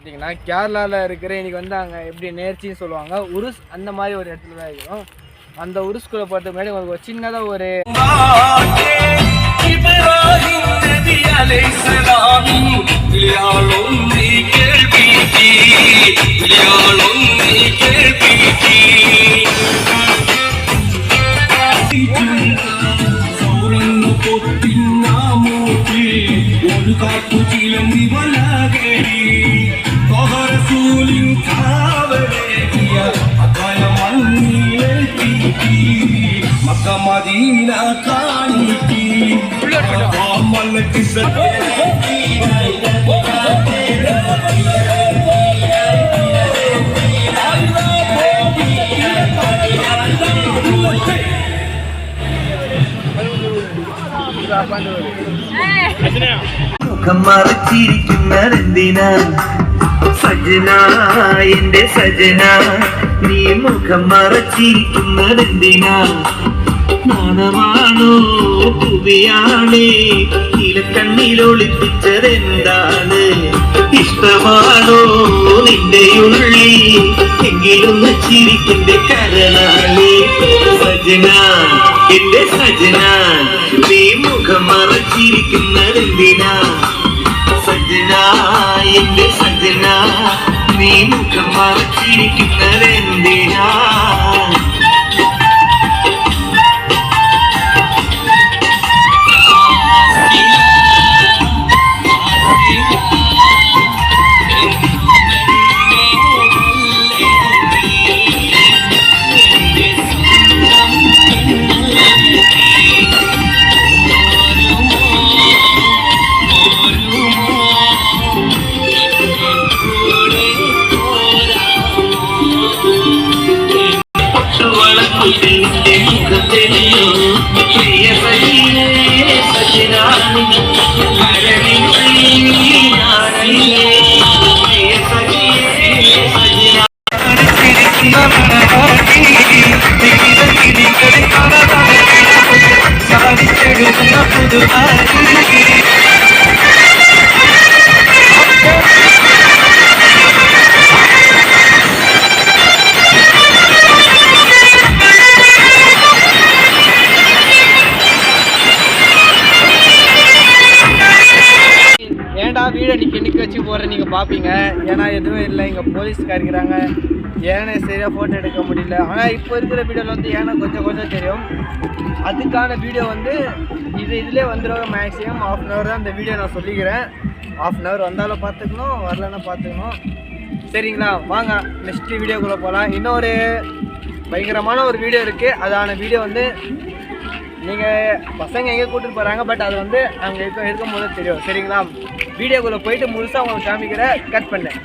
பார்த்தீங்கன்னா கேரளாவில் இருக்கிற இன்னைக்கு வந்து அங்கே எப்படி நேர்ச்சின்னு சொல்லுவாங்க, உருஸ் அந்த மாதிரி ஒரு இடத்துல தான் இருக்கிறோம். அந்த உருஸ்குள்ளே போகிறதுக்கு முன்னாடி உங்களுக்கு ஒரு சின்னதாக ஒரு Madina Kaniki Malaki മറച്ചിരിക്കുന്നതെന്തിനാ സജന എന്റെ സജന നീ മുഖം മറച്ചിരിക്കുന്നതെന്തിനാ നാണമാണോ പുവിയാണേ നീലക്കണ്ണിലൊളിപ്പിച്ചതെന്താണ് ഇഷ്ടമാണോ നിന്റെ ഉള്ളി എങ്കിലൊന്ന് ചിരിക്കിന്റെ കരളാളേ സജന എന്റെ സജന നീ മുഖം മറച്ചിരിക്കുന്നതെന്തിനാ സജന എന്റെ സജന നീ മുഖം മറച്ചിരിക്കുന്നതെന്തിനാ ஏன்டா வீடை நிற்க வச்சு போகிற நீங்கள் பார்ப்பீங்க. ஏன்னா எதுவும் இல்லை, இங்கே போலீஸ்கார் இருக்கிறாங்க. ஏன்னா சரியாக ஃபோட்டோ எடுக்க முடியல. ஆனால் இப்போ இருக்கிற வீடியோவில் வந்து ஏன்னா கொஞ்சம் தெரியும். அதுக்கான வீடியோ வந்து இதிலே வந்துடும். மேக்ஸிமம் ½ அன் ஹவர் தான் இந்த வீடியோ நான் சொல்லிக்கிறேன். ½ அன் ஹவர் வந்தாலும் பார்த்துக்கணும், வரலன்னா பார்த்துக்கணும். சரிங்களா, வாங்க நெக்ஸ்ட் வீடியோக்குள்ளே போகலாம். இன்னொரு பயங்கரமான ஒரு வீடியோ இருக்குது. அதான வீடியோ வந்து நீங்கள் பசங்க எங்கே கூட்டிட்டு போகிறாங்க, பட் அது வந்து அங்கே இருக்கும் போது தெரியும். சரிங்களா, வீடியோக்குள்ளே போயிட்டு முழுசாக உங்களுக்கு காமிக்கிற கட் பண்ணேன்.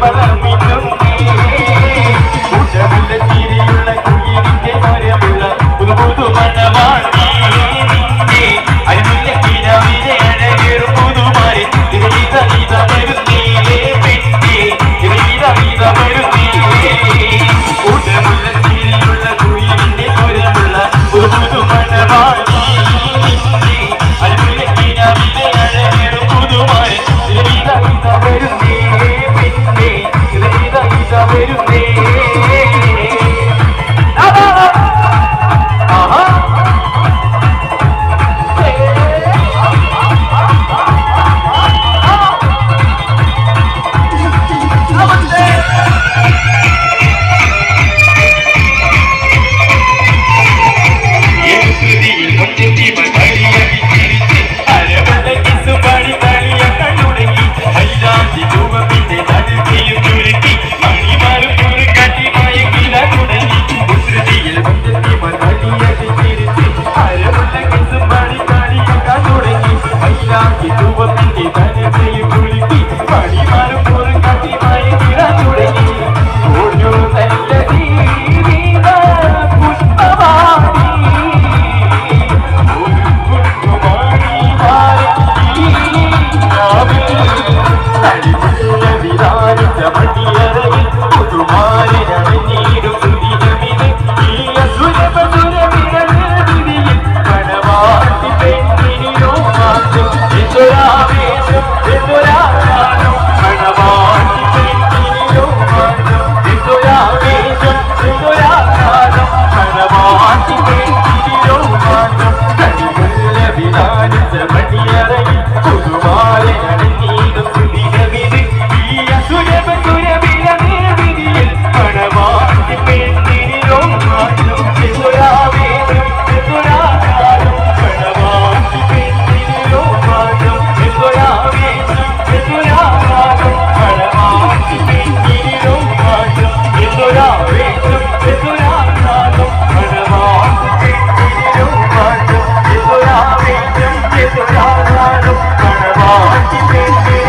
പല മിന്നും ഞാനും കടവാക്കി